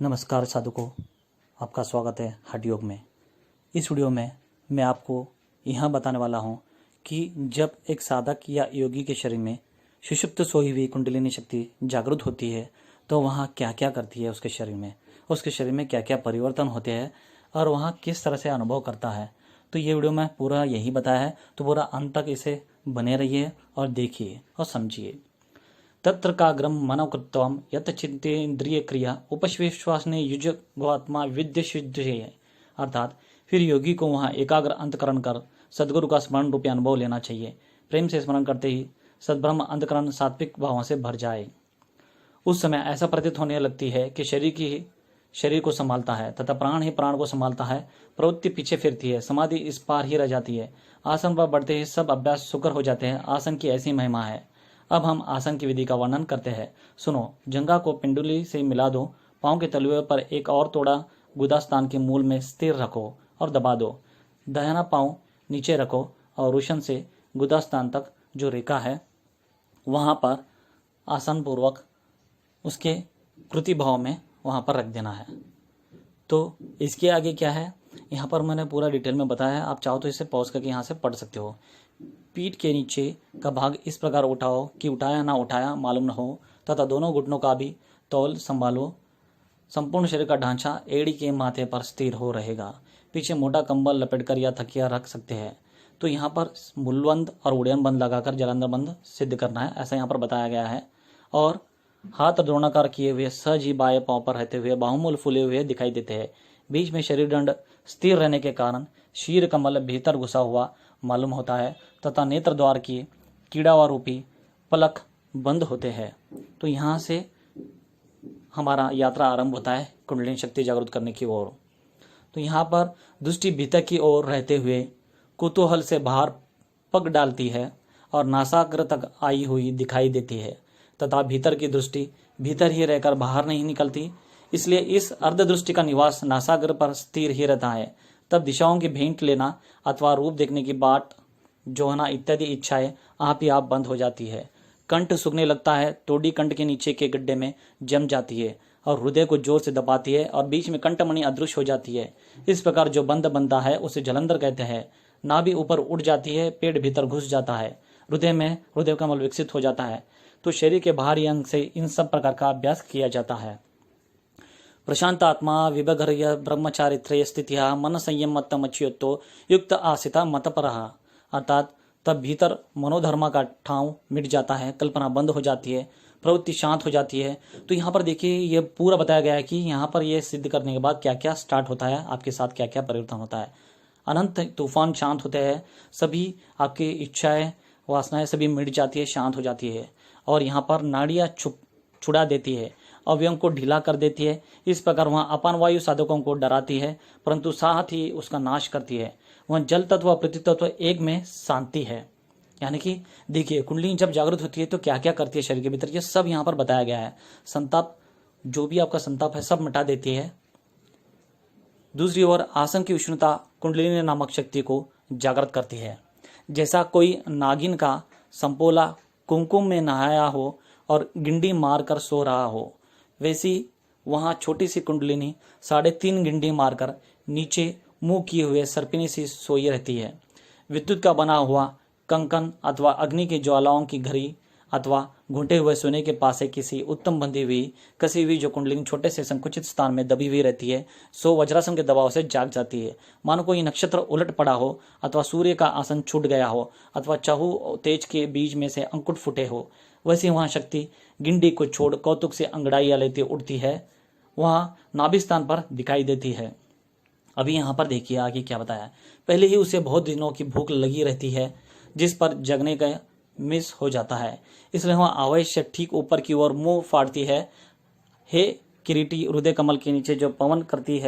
नमस्कार साधकों, आपका स्वागत है हठ योग में। इस वीडियो में मैं आपको यह बताने वाला हूं कि जब एक साधक या योगी के शरीर में सुषुप्त सोई हुई कुंडलिनी शक्ति जागृत होती है तो वहाँ क्या क्या करती है उसके शरीर में क्या क्या परिवर्तन होते हैं और वहाँ किस तरह से अनुभव करता है। तो ये वीडियो में पूरा यही बताया है, तो पूरा अंत तक इसे बने रहिए और देखिए और समझिए। तत्र काग्रम मनोकृत्वम यत चिंतेन्द्रिय क्रिया उपश्वासने युज गोआत्मा विद्य शुद्ध है। अर्थात फिर योगी को वहाँ एकाग्र अंतकरण कर सदगुरु का स्मरण रूपी अनुभव लेना चाहिए। प्रेम से स्मरण करते ही सद्ब्रह्म अंतकरण सात्विक भावों से भर जाए। उस समय ऐसा प्रतीत होने लगती है कि शरीर को संभालता है तथा प्राण ही प्राण को संभालता है। प्रवृत्ति पीछे फिरती है, समाधि इस पार ही रह जाती है। आसन पर बढ़ते ही सब अभ्यास सुकर हो जाते हैं। आसन की ऐसी महिमा है। अब हम आसन की विधि का वर्णन करते हैं, सुनो। जंघा को पिंडुली से मिला दो, पांव के तलुए पर एक और तोड़ा गुदा स्थान के मूल में स्थिर रखो और दबा दो। दाहिना पांव नीचे रखो और रुशन से गुदा स्थान तक जो रेखा है वहां पर आसन पूर्वक उसके कृति भाव में वहां पर रख देना है। तो इसके आगे क्या है यहाँ पर मैंने पूरा डिटेल में बताया है। आप चाहो तो इसे पॉज करके यहाँ से पढ़ सकते हो। पीठ के नीचे का भाग इस प्रकार उठाओ कि उठाया ना उठाया मालूम न हो, तथा दोनों घुटनों का भी तौल संभालो। संपूर्ण शरीर का ढांचा एड़ी के माथे पर स्थिर हो रहेगा। पीछे मोटा कंबल लपेटकर या तकिया रख सकते हैं। तो यहाँ पर मूलबंद और उड़यन बंद लगाकर जलांधर बंद सिद्ध करना है, ऐसा यहाँ पर बताया गया है। और हाथ द्रोणाकार किए हुए सहज ही बाएं पांव पर रहते हुए बाहुमूल फूले हुए दिखाई देते हैं। बीच में शरीर दंड स्थिर रहने के कारण शीर कमल भीतर घुसा हुआ मालूम होता है तथा नेत्र द्वार की कीड़ा रूपी पलक बंद होते हैं। तो यहाँ से हमारा यात्रा आरंभ होता है कुंडलिनी शक्ति जागृत करने की ओर। तो यहाँ पर दृष्टि भीतर की ओर रहते हुए कुतूहल से बाहर पग डालती है और नासाग्र तक आई हुई दिखाई देती है तथा भीतर की दृष्टि भीतर ही रहकर बाहर नहीं निकलती। इसलिए इस अर्ध दृष्टि का निवास नासाग्र पर स्थिर ही रहता है। तब दिशाओं की भेंट लेना अथवा रूप देखने की बाट जोहना इत्यादि इच्छाएं आप ही आप बंद हो जाती है। कंठ सूखने लगता है, तोड़ी कंठ के नीचे के गड्ढे में जम जाती है और हृदय को जोर से दबाती है और बीच में कंठमणि अदृश्य हो जाती है। इस प्रकार जो बंद बनता है उसे जलंधर कहते हैं। नाभि ऊपर उठ जाती है, पेट भीतर घुस जाता है, हृदय में हृदय कमल विकसित हो जाता है। तो शरीर के बाहरी अंग से इन सब प्रकार का अभ्यास किया जाता है। प्रशांत आत्मा विभगर्य ब्रह्मचारित्र्य स्थितिया मन संयम मच्युतो युक्त आसिता मतपरः। अर्थात तब भीतर मनोधर्मा का ठाव मिट जाता है, कल्पना बंद हो जाती है, प्रवृत्ति शांत हो जाती है। तो यहाँ पर देखिए ये पूरा बताया गया है कि यहाँ पर ये सिद्ध करने के बाद क्या क्या स्टार्ट होता है, आपके साथ क्या क्या परिवर्तन होता है। अनंत तूफान शांत होते हैं, सभी आपकी इच्छाएं वासनाएं सभी मिट जाती है, शांत हो जाती है। और यहाँ पर नाड़ियाँ छुड़ा देती है, अवयवों को ढीला कर देती है। इस प्रकार वहाँ अपान वायु साधकों को डराती है परंतु साथ ही उसका नाश करती है। वह जल तत्व पृथ्वी तत्व एक में शांति है। यानी कि देखिए कुंडलिनी जब जागृत होती है तो क्या क्या करती है शरीर के भीतर, ये सब यहाँ पर बताया गया है। संताप, जो भी आपका संताप है सब मिटा देती है। दूसरी ओर आसन की उष्णता कुंडलिनी नामक शक्ति को जागृत करती है। जैसा कोई नागिन का संपोला कुमकुम में नहाया हो और गिंडी मारकर सो रहा हो, वैसी वहां छोटी सी कुंडलिनी 3.5 गिंडी मारकर नीचे मुंह किए हुए सर्पिनी सी सोई रहती है। विद्युत का बना हुआ कंकन अथवा अग्नि की ज्वालाओं की घड़ी अथवा घुटे हुए सोने के पास से किसी उत्तम बंधी हुई कसी हुई जो कुंडलिनी छोटे से संकुचित स्थान में दबी हुई रहती है, सो वज्रासन के दबाव से जाग जाती है। मानो कोई नक्षत्र उलट पड़ा हो अथवा सूर्य का आसन छूट गया हो अथवा चाहू तेज के बीज में से अंकुट फूटे हो, वैसी वहां शक्ति गिंडी को छोड़ कौतुक से अंगड़ाइयां लेती उड़ती है, वहां नाभि स्थान पर दिखाई देती है। अभी यहाँ पर देखिए आगे क्या बताया। पहले ही उसे बहुत दिनों की भूख लगी रहती है जिस पर जगने का मिस हो जाता है, इसलिए वह अवश्य ठीक ऊपर की ओर मुंह फाड़ती है। हे किरीटी, हृदय कमल के नीचे जो पवन करती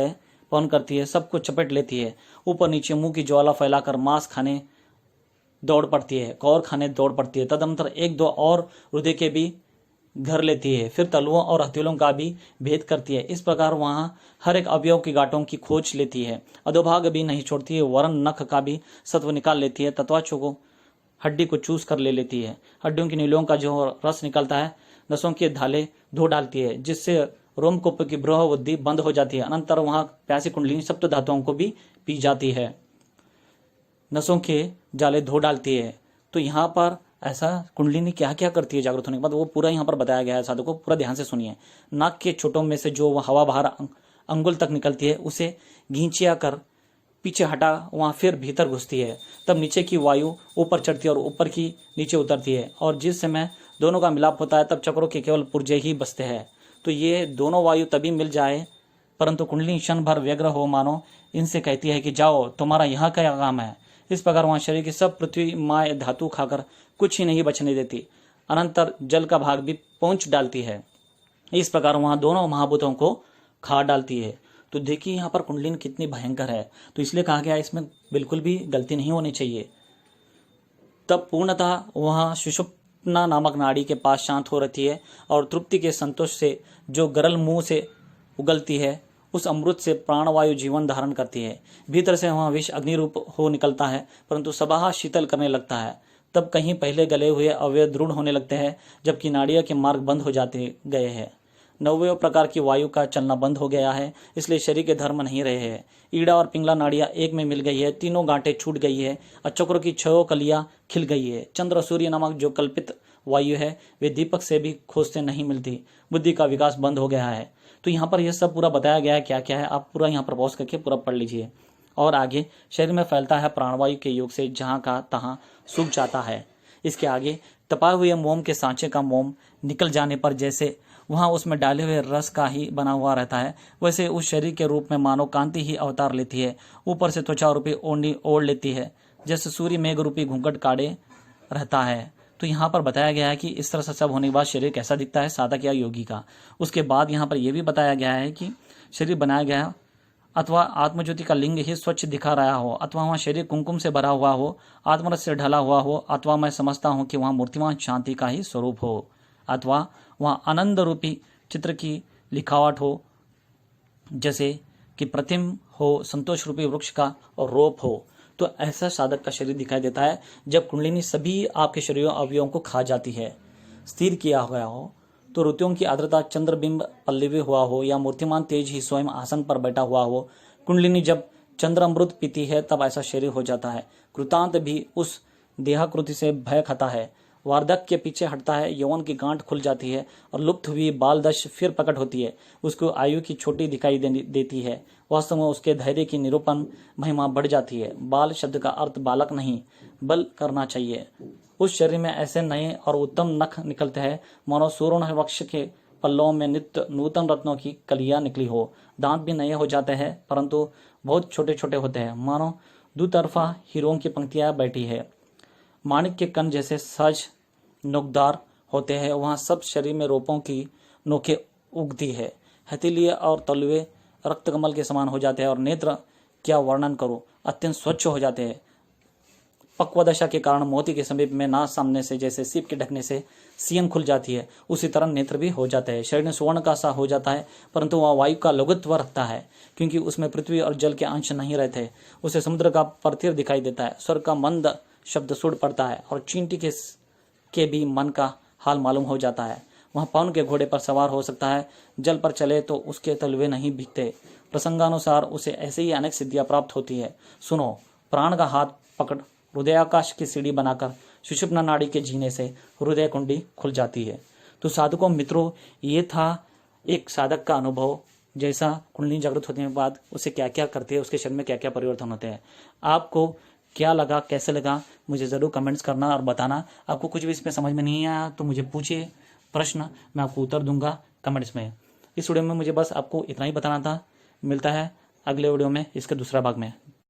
है सबको चपेट लेती है। ऊपर नीचे मुंह की ज्वाला फैलाकर मांस खाने दौड़ पड़ती है, कौर खाने दौड़ पड़ती है। तदनंतर 1-2 और हृदय के भी घर लेती है, फिर तलुओं और हथेलियों का भी भेद करती है। इस प्रकार वहां हर एक अवयव की गांठों की खोज लेती है। अधोभाग भी नहीं छोड़ती है, वरन नख का भी सत्व निकाल लेती है। तत्वाचों को हड्डी को चूस कर ले लेती है। हड्डियों की नीलों का जो रस निकलता है नसों के धाले धो डालती है, जिससे रोमकूप की बृहवृद्धि बंद हो जाती है। अनंतर वहां प्यासी कुंडलिनी सप्त धातुओं को भी पी जाती है, नसों के जाले धो डालती है। तो यहाँ पर ऐसा कुंडलिनी क्या क्या करती है जागृत होने के बाद, वो पूरा यहाँ पर बताया गया है। साधु को पूरा ध्यान से सुनिए। नाक के छोटों में से जो हवा बाहर अंगुल तक निकलती है उसे घींचिया कर पीछे हटा वहां फिर भीतर घुसती है। तब नीचे की वायु ऊपर चढ़ती है और ऊपर की नीचे उतरती है, और जिस समय दोनों का मिलाप होता है तब चक्रों के केवल पुर्जे ही बचते हैं। तो ये दोनों वायु तभी मिल जाए, परंतु कुंडली क्षण भर व्यग्र हो, मानो इनसे कहती है कि जाओ, तुम्हारा यहाँ क्या काम है। इस प्रकार वहां शरीर की सब पृथ्वी माय धातु खाकर कुछ ही नहीं बचने देती, अनंतर जल का भाग भी पहुंच डालती है। इस प्रकार वहां दोनों महाभूतों को खा डालती है। तो देखिए यहाँ पर कुंडलिनी कितनी भयंकर है। तो इसलिए कहा गया इसमें बिल्कुल भी गलती नहीं होनी चाहिए। तब पूर्णतः वहां सुषुप्ना नामक नाड़ी के पास शांत हो रहती है, और तृप्ति के संतोष से जो गरल मुंह से उगलती है उस अमृत से प्राणवायु जीवन धारण करती है। भीतर से वहां विष अग्नि रूप हो निकलता है, परंतु सबहा शीतल करने लगता है। तब कहीं पहले गले हुए अवयव दृढ़ होने लगते हैं, जबकि नाड़ियों के मार्ग बंद हो जाते गए हैं। 9वें प्रकार की वायु का चलना बंद हो गया है, इसलिए शरीर के धर्म नहीं रहे हैं। ईड़ा और पिंगला नाड़ियां एक में मिल गई है, तीनों गांठें छूट गई है, और चक्रों की 6 कलियां खिल गई है। चंद्र और सूर्य नामक जो कल्पित वायु है वे दीपक से भी खोजते नहीं मिलती। बुद्धि का विकास बंद हो गया है। तो यहाँ पर यह सब पूरा बताया गया है क्या क्या है। आप पूरा यहाँ पर पॉज करके पूरा पढ़ लीजिए। और आगे शरीर में फैलता है प्राणवायु के योग से, जहाँ का तहाँ सूख जाता है। इसके आगे तपाए हुए मोम के सांचे का मोम निकल जाने पर जैसे वहां उसमें डाले हुए रस का ही बना हुआ रहता है, वैसे उस शरीर के रूप में मानव कांति ही अवतार लेती है। ऊपर से त्वचा रूपी ओढ़नी ओढ़ लेती है, जैसे सूर्य मेघ रूपी घूंघट काढ़े रहता है। तो यहाँ पर बताया गया है कि इस तरह से सब होने के बाद शरीर कैसा दिखता है साधक या योगी का। उसके बाद यहाँ पर यह भी बताया गया है कि शरीर बनाया गया अथवा आत्मज्योति का लिंग ही स्वच्छ दिखा रहा हो, अथवा वहाँ शरीर कुमकुम से भरा हुआ हो, आत्मरस से ढला हुआ हो, अथवा मैं समझता हूँ कि वहाँ मूर्तिमान शांति का ही स्वरूप हो, अथवा वहाँ आनंद रूपी चित्र की लिखावट हो, जैसे कि प्रतिम हो, संतोष रूपी वृक्ष का और रोप हो। तो ऐसा साधक का शरीर दिखाई देता है जब कुंडलिनी सभी आपके शरीर अवयवों को खा जाती है। स्थिर किया गया हो तो ऋतुओं की आर्द्रता चंद्रबिंब पल्लवी हुआ हो, या मूर्तिमान तेज ही स्वयं आसन पर बैठा हुआ हो। कुंडलिनी जब चंद्रामृत पीती है तब ऐसा शरीर हो जाता है। कृतांत भी उस देहाकृति से भय खाता है, वार्धक्य के पीछे हटता है, यौवन की गांठ खुल जाती है और लुप्त हुई बाल दश फिर प्रकट होती है। उसको आयु की छोटी दिखाई देती है। वास्तव में उसके धैर्य की निरूपण महिमा बढ़ जाती है। बाल शब्द का अर्थ बालक नहीं बल करना चाहिए। उस शरीर में ऐसे नए और उत्तम नख निकलते हैं मानो सूर्ण वृक्ष के पल्लों में नित्य नूतन रत्नों की कलियां निकली हो। दांत भी नए हो जाते हैं, परंतु बहुत छोटे छोटे होते हैं, मानो दुतरफा हीरों की पंक्तियां बैठी है। माणिक के कण जैसे सहज नोकदार होते हैं। वहां सब शरीर में रोपों की नोकें उगती है। हथेलिये और तलवे रक्तकमल के समान हो जाते हैं, और नेत्र क्या वर्णन करूं, अत्यंत स्वच्छ हो जाते हैं। पक्वदशा के कारण मोती के समीप में नाक सामने से जैसे सीप के ढकने से सियन खुल जाती है, उसी तरह नेत्र भी हो जाते हैं। शरीर स्वर्ण का सा हो जाता है, परंतु वह वायु का लघुत्व रखता है, क्योंकि उसमें पृथ्वी और जल के अंश नहीं रहते। उसे समुद्र का परतीर दिखाई देता है। स्वर्ग का मंद शब्द सुड़ पड़ता है, और चींटी के भी मन का हाल मालूम हो जाता है। वह पवन के घोड़े पर सवार हो सकता है, जल पर चले तो उसके तलवे नहीं भीगते। प्रसंगानुसार उसे ऐसे ही अनेक सिद्धियां प्राप्त होती है। सुनो, प्राण का हाथ पकड़ हृदयाकाश की सीढ़ी बनाकर सुषुप्ना नाड़ी के जीने से हृदय कुंडी खुल जाती है। तो साधकों मित्रों, ये था एक साधक का अनुभव, जैसा कुंडलिनी जागृत होने के बाद उसे क्या क्या करती है, उसके शरीर में क्या क्या परिवर्तन होते हैं। आपको क्या लगा, कैसे लगा, मुझे ज़रूर कमेंट्स करना और बताना। आपको कुछ भी इसमें समझ में नहीं आया तो मुझे पूछिए प्रश्न, मैं आपको उत्तर दूंगा कमेंट्स में। इस वीडियो में मुझे बस आपको इतना ही बताना था। मिलता है अगले वीडियो में इसके दूसरा भाग में।